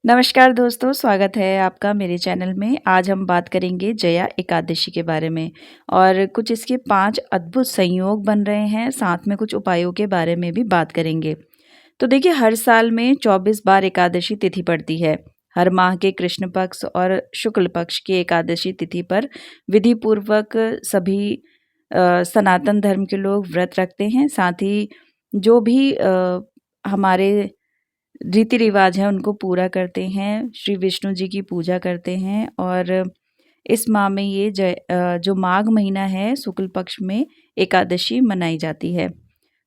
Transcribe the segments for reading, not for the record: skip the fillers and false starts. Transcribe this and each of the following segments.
नमस्कार दोस्तों, स्वागत है आपका मेरे चैनल में। आज हम बात करेंगे जया एकादशी के बारे में और कुछ इसके 5 अद्भुत संयोग बन रहे हैं, साथ में कुछ उपायों के बारे में भी बात करेंगे। तो देखिए, हर साल में 24 बार एकादशी तिथि पड़ती है। हर माह के कृष्ण पक्ष और शुक्ल पक्ष की एकादशी तिथि पर विधि पूर्वक सभी सनातन धर्म के लोग व्रत रखते हैं। साथ ही जो भी हमारे रीति रिवाज है उनको पूरा करते हैं, श्री विष्णु जी की पूजा करते हैं और इस माह में ये जो माघ महीना है शुक्ल पक्ष में एकादशी मनाई जाती है।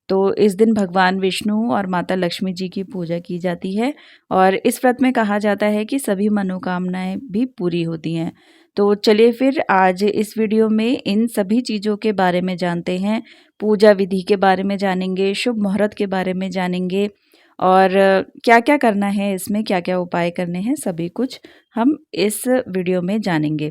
तो इस दिन भगवान विष्णु और माता लक्ष्मी जी की पूजा की जाती है और इस व्रत में कहा जाता है कि सभी मनोकामनाएं भी पूरी होती हैं। तो चलिए फिर आज इस वीडियो में इन सभी चीज़ों के बारे में जानते हैं। पूजा विधि के बारे में जानेंगे, शुभ मुहूर्त के बारे में जानेंगे और क्या-क्या करना है, इसमें क्या-क्या उपाय करने हैं, सभी कुछ हम इस वीडियो में जानेंगे।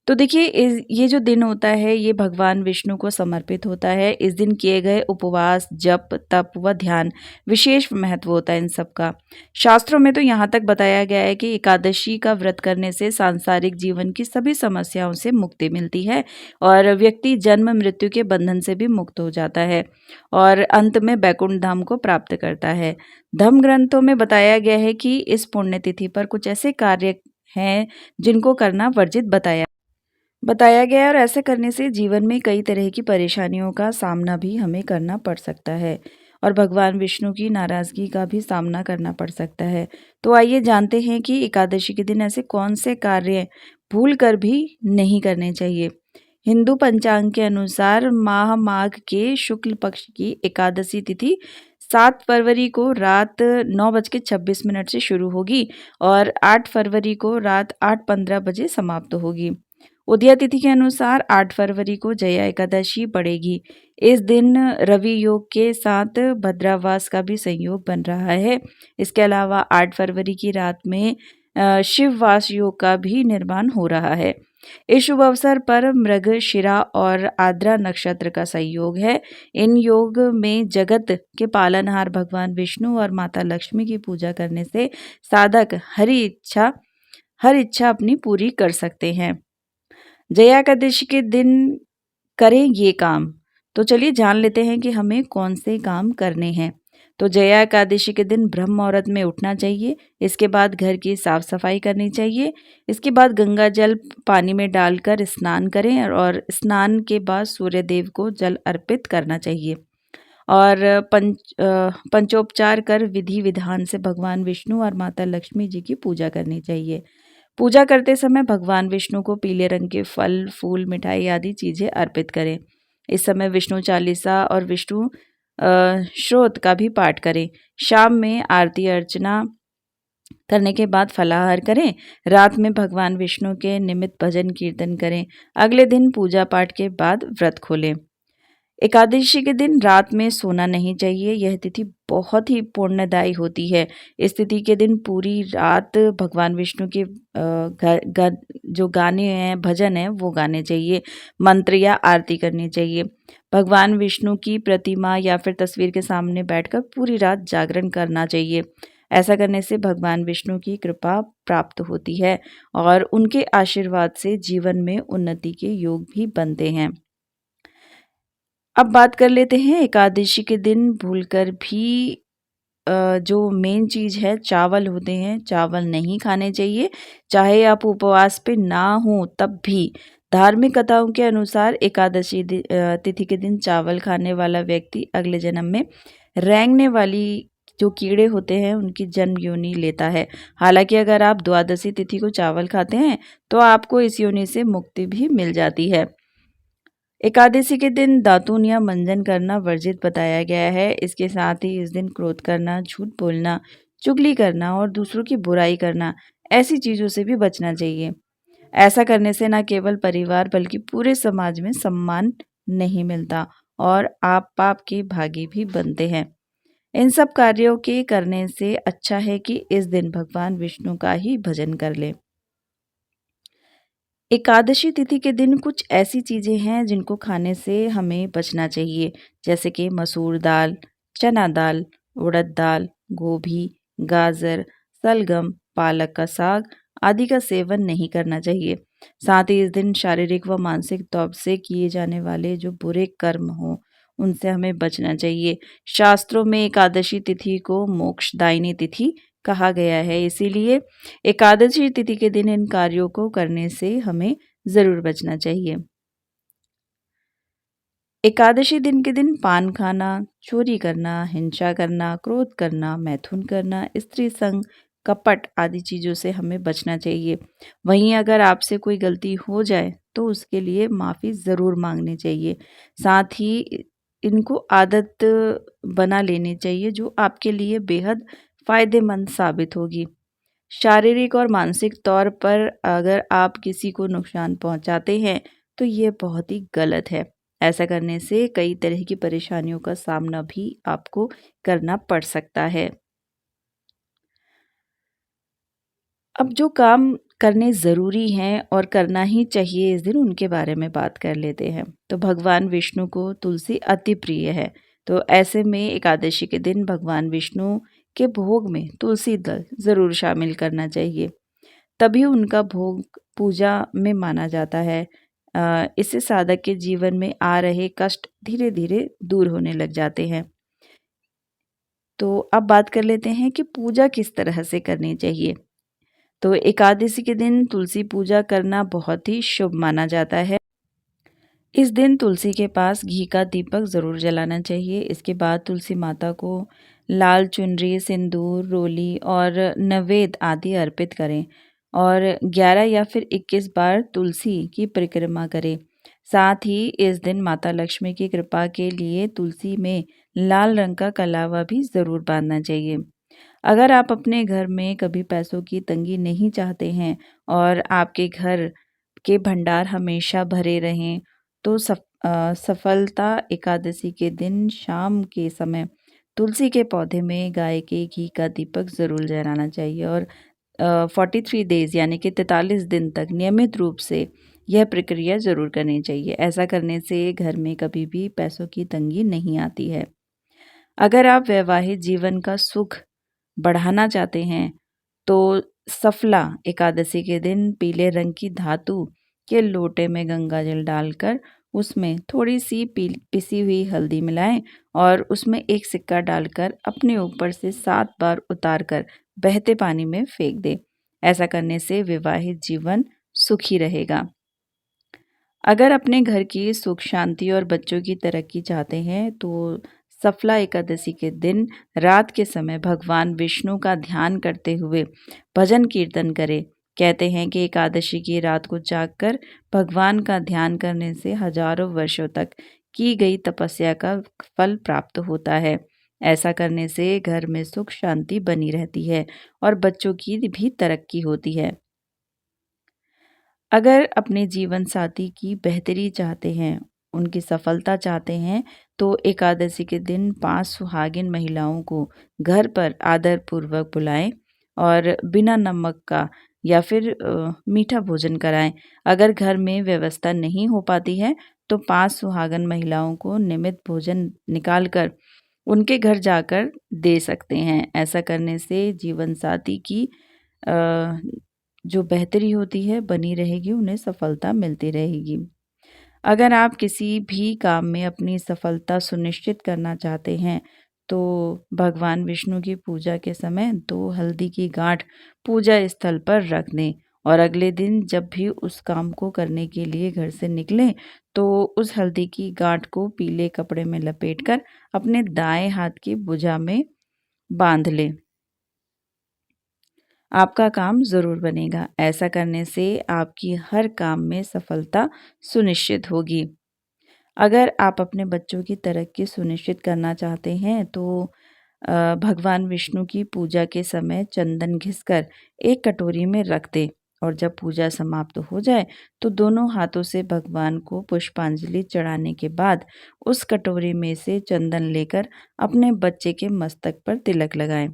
तो देखिए, ये जो दिन होता है ये भगवान विष्णु को समर्पित होता है। इस दिन किए गए उपवास, जप, तप व ध्यान विशेष महत्व होता है इन सब का। शास्त्रों में तो यहाँ तक बताया गया है कि एकादशी का व्रत करने से सांसारिक जीवन की सभी समस्याओं से मुक्ति मिलती है और व्यक्ति जन्म मृत्यु के बंधन से भी मुक्त हो जाता है और अंत में बैकुंठ धाम को प्राप्त करता है। धर्म ग्रंथों में बताया गया है कि इस पुण्यतिथि पर कुछ ऐसे कार्य हैं जिनको करना वर्जित बताया गया है और ऐसा करने से जीवन में कई तरह की परेशानियों का सामना भी हमें करना पड़ सकता है और भगवान विष्णु की नाराज़गी का भी सामना करना पड़ सकता है। तो आइए जानते हैं कि एकादशी के दिन ऐसे कौन से कार्य भूल कर भी नहीं करने चाहिए। हिंदू पंचांग के अनुसार माह माघ के शुक्ल पक्ष की एकादशी तिथि 7 फरवरी को रात 9:26 से शुरू होगी और 8 फरवरी को रात 8:15 बजे समाप्त होगी। उदया तिथि के अनुसार 8 फरवरी को जया एकादशी पड़ेगी। इस दिन रवि योग के साथ भद्रावास का भी संयोग बन रहा है। इसके अलावा 8 फरवरी की रात में शिववास योग का भी निर्माण हो रहा है। इस शुभ अवसर पर मृगशिरा और आद्रा नक्षत्र का संयोग है। इन योग में जगत के पालनहार भगवान विष्णु और माता लक्ष्मी की पूजा करने से साधक हर इच्छा अपनी पूरी कर सकते हैं। जया एकादशी के दिन करें ये काम। तो चलिए जान लेते हैं कि हमें कौन से काम करने हैं। तो जया एकादशी के दिन ब्रह्म मुहूर्त में उठना चाहिए। इसके बाद घर की साफ सफाई करनी चाहिए। इसके बाद गंगा जल पानी में डालकर स्नान करें और स्नान के बाद सूर्य देव को जल अर्पित करना चाहिए और पंचोपचार कर विधि विधान से भगवान विष्णु और माता लक्ष्मी जी की पूजा करनी चाहिए। पूजा करते समय भगवान विष्णु को पीले रंग के फल, फूल, मिठाई आदि चीज़ें अर्पित करें। इस समय विष्णु चालीसा और विष्णु श्रोत का भी पाठ करें। शाम में आरती अर्चना करने के बाद फलाहार करें। रात में भगवान विष्णु के निमित्त भजन कीर्तन करें। अगले दिन पूजा पाठ के बाद व्रत खोलें। एकादशी के दिन रात में सोना नहीं चाहिए। यह तिथि बहुत ही पुण्यदायी होती है। इस तिथि के दिन पूरी रात भगवान विष्णु के जो गाने हैं, भजन हैं, वो गाने चाहिए। मंत्र या आरती करनी चाहिए। भगवान विष्णु की प्रतिमा या फिर तस्वीर के सामने बैठकर पूरी रात जागरण करना चाहिए। ऐसा करने से भगवान विष्णु की कृपा प्राप्त होती है और उनके आशीर्वाद से जीवन में उन्नति के योग भी बनते हैं। अब बात कर लेते हैं एकादशी के दिन भूलकर भी जो मेन चीज़ है चावल होते हैं, चावल नहीं खाने चाहिए। चाहे आप उपवास पे ना हो तब भी। धार्मिक कथाओं के अनुसार एकादशी तिथि के दिन चावल खाने वाला व्यक्ति अगले जन्म में रेंगने वाली जो कीड़े होते हैं उनकी जन्म योनि लेता है। हालांकि अगर आप द्वादशी तिथि को चावल खाते हैं तो आपको इस योनि से मुक्ति भी मिल जाती है। एकादशी के दिन दातून या मंजन करना वर्जित बताया गया है। इसके साथ ही इस दिन क्रोध करना, झूठ बोलना, चुगली करना और दूसरों की बुराई करना, ऐसी चीज़ों से भी बचना चाहिए। ऐसा करने से न केवल परिवार बल्कि पूरे समाज में सम्मान नहीं मिलता और आप पाप के भागी भी बनते हैं। इन सब कार्यों के करने से अच्छा है कि इस दिन भगवान विष्णु का ही भजन कर लें। एकादशी तिथि के दिन कुछ ऐसी चीज़ें हैं जिनको खाने से हमें बचना चाहिए, जैसे कि मसूर दाल, चना दाल, उड़द दाल, गोभी, गाजर, सलगम, पालक का साग आदि का सेवन नहीं करना चाहिए। साथ ही इस दिन शारीरिक व मानसिक तौर से किए जाने वाले जो बुरे कर्म हों, उनसे हमें बचना चाहिए। शास्त्रों में एकादशी तिथि को मोक्षदायिनी तिथि कहा गया है, इसीलिए एकादशी तिथि के दिन इन कार्यों को करने से हमें ज़रूर बचना चाहिए। एकादशी दिन के दिन पान खाना, चोरी करना, हिंसा करना, क्रोध करना, मैथुन करना, स्त्री संग, कपट आदि चीज़ों से हमें बचना चाहिए। वहीं अगर आपसे कोई गलती हो जाए तो उसके लिए माफ़ी ज़रूर मांगनी चाहिए। साथ ही इनको आदत बना लेनी चाहिए जो आपके लिए बेहद फ़ायदेमंद साबित होगी। शारीरिक और मानसिक तौर पर अगर आप किसी को नुकसान पहुंचाते हैं तो ये बहुत ही गलत है। ऐसा करने से कई तरह की परेशानियों का सामना भी आपको करना पड़ सकता है। अब जो काम करने ज़रूरी हैं और करना ही चाहिए इस दिन, उनके बारे में बात कर लेते हैं। तो भगवान विष्णु को तुलसी अति प्रिय है। तो ऐसे में एकादशी के दिन भगवान विष्णु के भोग में तुलसी दल ज़रूर शामिल करना चाहिए। तभी उनका भोग पूजा में माना जाता है। इससे साधक के जीवन में आ रहे कष्ट धीरे-धीरे दूर होने लग जाते हैं। तो अब बात कर लेते हैं कि पूजा किस तरह से करनी चाहिए। तो एकादशी के दिन तुलसी पूजा करना बहुत ही शुभ माना जाता है। इस दिन तुलसी के पास घी का दीपक ज़रूर जलाना चाहिए। इसके बाद तुलसी माता को लाल चुनरी, सिंदूर, रोली और नवेद आदि अर्पित करें और 11 या फिर 21 बार तुलसी की परिक्रमा करें। साथ ही इस दिन माता लक्ष्मी की कृपा के लिए तुलसी में लाल रंग का कलावा भी ज़रूर बांधना चाहिए। अगर आप अपने घर में कभी पैसों की तंगी नहीं चाहते हैं और आपके घर के भंडार हमेशा भरे रहें, तो सफलता एकादशी के दिन शाम के समय तुलसी के पौधे में गाय के घी का दीपक ज़रूर जलाना चाहिए और 43 डेज़ यानी कि 43 दिन तक नियमित रूप से यह प्रक्रिया ज़रूर करनी चाहिए। ऐसा करने से घर में कभी भी पैसों की तंगी नहीं आती है। अगर आप वैवाहिक जीवन का सुख बढ़ाना चाहते हैं तो सफला एकादशी के दिन पीले रंग की धातु के लोटे में गंगा जल डालकर उसमें थोड़ी सी पिसी हुई हल्दी मिलाएं और उसमें एक सिक्का डालकर अपने ऊपर से 7 बार उतारकर बहते पानी में फेंक दें। ऐसा करने से वैवाहिक जीवन सुखी रहेगा। अगर अपने घर की सुख शांति और बच्चों की तरक्की चाहते हैं तो सफला एकादशी के दिन रात के समय भगवान विष्णु का ध्यान करते हुए भजन कीर्तन करें। कहते हैं कि एकादशी की रात को जागकर भगवान का ध्यान करने से हजारों वर्षों तक की गई तपस्या का फल प्राप्त होता है। ऐसा करने से घर में सुख शांति बनी रहती है और बच्चों की भी तरक्की होती है। अगर अपने जीवन साथी की बेहतरी चाहते हैं, उनकी सफलता चाहते हैं, तो एकादशी के दिन 5 सुहागिन महिलाओं को घर पर आदरपूर्वक बुलाएं और बिना नमक का या फिर मीठा भोजन कराएं। अगर घर में व्यवस्था नहीं हो पाती है, तो 5 सुहागन महिलाओं को नियमित भोजन निकाल कर उनके घर जाकर दे सकते हैं। ऐसा करने से जीवन साथी की अ, जो बेहतरी होती है बनी रहेगी, उन्हें सफलता मिलती रहेगी। अगर आप किसी भी काम में अपनी सफलता सुनिश्चित करना चाहते हैं, तो भगवान विष्णु की पूजा के समय 2 हल्दी की गांठ पूजा स्थल पर रख दें और अगले दिन जब भी उस काम को करने के लिए घर से निकलें, तो उस हल्दी की गांठ को पीले कपड़े में लपेटकर अपने दाएं हाथ की भुजा में बांध लें। आपका काम ज़रूर बनेगा। ऐसा करने से आपकी हर काम में सफलता सुनिश्चित होगी। अगर आप अपने बच्चों की तरक्की सुनिश्चित करना चाहते हैं तो भगवान विष्णु की पूजा के समय चंदन घिसकर एक कटोरी में रख दें और जब पूजा समाप्त हो जाए तो दोनों हाथों से भगवान को पुष्पांजलि चढ़ाने के बाद उस कटोरी में से चंदन लेकर अपने बच्चे के मस्तक पर तिलक लगाएं।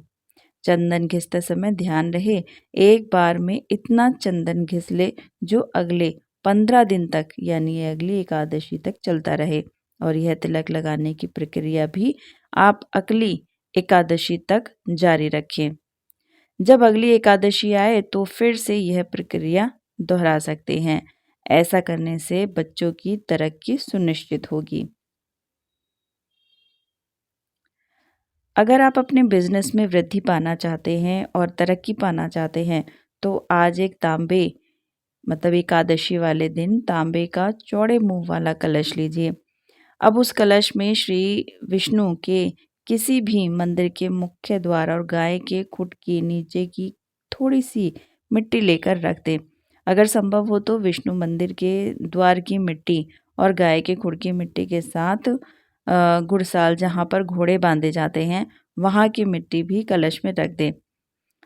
चंदन घिसते समय ध्यान रहे एक बार में इतना चंदन घिस ले जो अगले 15 दिन तक यानी अगली एकादशी तक चलता रहे और यह तिलक लगाने की प्रक्रिया भी आप अगली एकादशी तक जारी रखें। जब अगली एकादशी आए तो फिर से यह प्रक्रिया दोहरा सकते हैं। ऐसा करने से बच्चों की तरक्की सुनिश्चित होगी। अगर आप अपने बिजनेस में वृद्धि पाना चाहते हैं और तरक्की पाना चाहते हैं तो आज एक तांबे मतलब एकादशी वाले दिन तांबे का चौड़े मुंह वाला कलश लीजिए। अब उस कलश में श्री विष्णु के किसी भी मंदिर के मुख्य द्वार और गाय के खुट के नीचे की थोड़ी सी मिट्टी लेकर रख दें। अगर संभव हो तो विष्णु मंदिर के द्वार की मिट्टी और गाय के खुड की मिट्टी के साथ घुड़साल जहाँ पर घोड़े बांधे जाते हैं वहाँ की मिट्टी भी कलश में रख दें।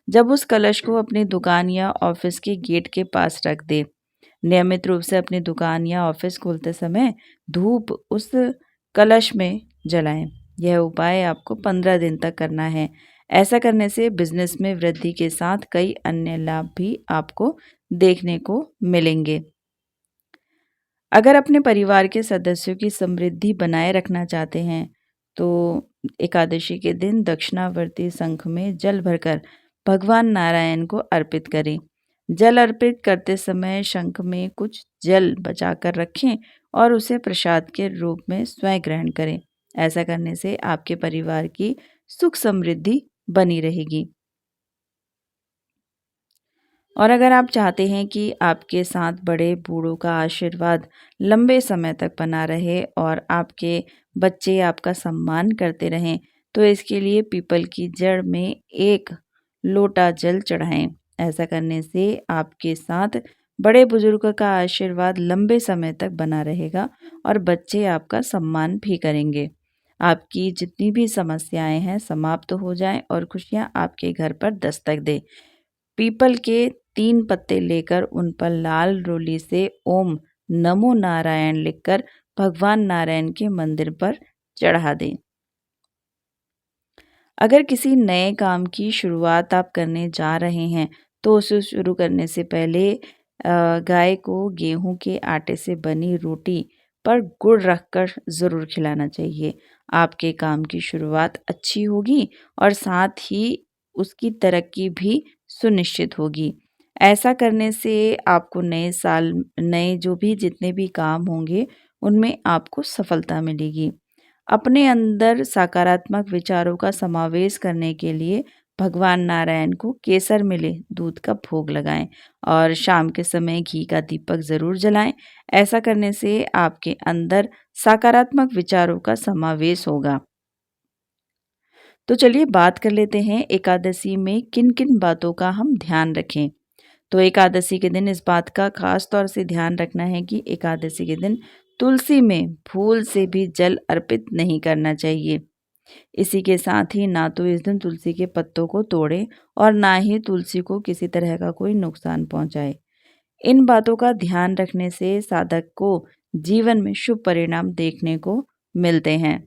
जब उस कलश को अपनी दुकान या ऑफिस के गेट के पास रख दें। नियमित रूप से अपनी दुकान या ऑफिस खोलते समय धूप उस कलश में जलाएं। यह उपाय आपको 15 दिन तक करना है। ऐसा करने से बिजनेस में वृद्धि के साथ कई अन्य लाभ भी आपको देखने को मिलेंगे। अगर अपने परिवार के सदस्यों की समृद्धि बनाए रखना चाहते हैं तो एकादशी के दिन दक्षिणावर्ती शंख में जल भरकर भगवान नारायण को अर्पित करें। जल अर्पित करते समय शंख में कुछ जल बचाकर रखें और उसे प्रसाद के रूप में स्वयं ग्रहण करें। ऐसा करने से आपके परिवार की सुख समृद्धि बनी रहेगी। और अगर आप चाहते हैं कि आपके साथ बड़े बूढ़ों का आशीर्वाद लंबे समय तक बना रहे और आपके बच्चे आपका सम्मान करते रहें तो इसके लिए पीपल की जड़ में 1 लोटा जल चढ़ाएं। ऐसा करने से आपके साथ बड़े बुजुर्ग का आशीर्वाद लंबे समय तक बना रहेगा और बच्चे आपका सम्मान भी करेंगे। आपकी जितनी भी समस्याएं हैं समाप्त हो जाएं और खुशियां आपके घर पर दस्तक दें। पीपल के 3 पत्ते लेकर उन पर लाल रोली से ओम नमो नारायण लिखकर भगवान नारायण के मंदिर पर चढ़ा दें। अगर किसी नए काम की शुरुआत आप करने जा रहे हैं तो उसे शुरू करने से पहले गाय को गेहूं के आटे से बनी रोटी पर गुड़ रखकर ज़रूर खिलाना चाहिए। आपके काम की शुरुआत अच्छी होगी और साथ ही उसकी तरक्की भी सुनिश्चित होगी। ऐसा करने से आपको नए साल नए जो भी जितने भी काम होंगे उनमें आपको सफलता मिलेगी। अपने अंदर सकारात्मक विचारों का समावेश करने के लिए भगवान नारायण को केसर मिले दूध का भोग लगाएं और शाम के समय घी का दीपक ज़रूर जलाएं। ऐसा करने से आपके अंदर सकारात्मक विचारों का समावेश होगा। तो चलिए बात कर लेते हैं एकादशी में किन किन बातों का हम ध्यान रखें। तो एकादशी के दिन इस बात का खास तौर से ध्यान रखना है कि एकादशी के दिन तुलसी में भूल से भी जल अर्पित नहीं करना चाहिए। इसी के साथ ही ना तो इस दिन तुलसी के पत्तों को तोड़े और ना ही तुलसी को किसी तरह का कोई नुकसान पहुंचाए। इन बातों का ध्यान रखने से साधक को जीवन में शुभ परिणाम देखने को मिलते हैं।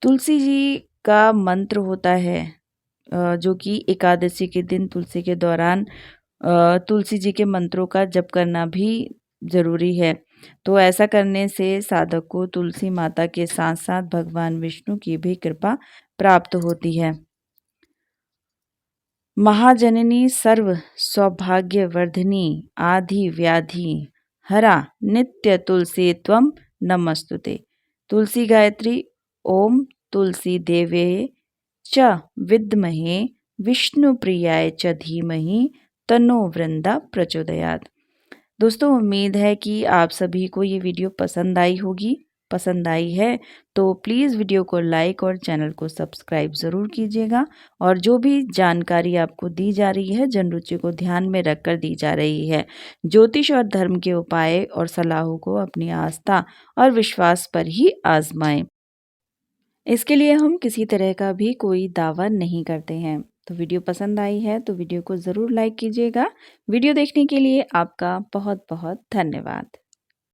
तुलसी जी का मंत्र होता है जो कि एकादशी के दिन तुलसी के दौरान तुलसी जी के मंत्रों का जप करना भी ज़रूरी है। तो ऐसा करने से साधक को तुलसी माता के साथ साथ भगवान विष्णु की भी कृपा प्राप्त होती है। महाजननी सर्व सौभाग्यवर्धिनी आदि व्याधि हरा नित्य तुलसी त्वम नमस्तुते। तुलसी गायत्री ओम तुलसी देवे च विद्महे विष्णुप्रियाय च धीमहि तन्नो वृंदा प्रचोदयात्। दोस्तों उम्मीद है कि आप सभी को ये वीडियो पसंद आई होगी। पसंद आई है तो प्लीज़ वीडियो को लाइक और चैनल को सब्सक्राइब ज़रूर कीजिएगा। और जो भी जानकारी आपको दी जा रही है जन रुचि को ध्यान में रखकर दी जा रही है। ज्योतिष और धर्म के उपाय और सलाहों को अपनी आस्था और विश्वास पर ही आजमाएं। इसके लिए हम किसी तरह का भी कोई दावा नहीं करते हैं। तो वीडियो पसंद आई है तो वीडियो को ज़रूर लाइक कीजिएगा। वीडियो देखने के लिए आपका बहुत बहुत धन्यवाद।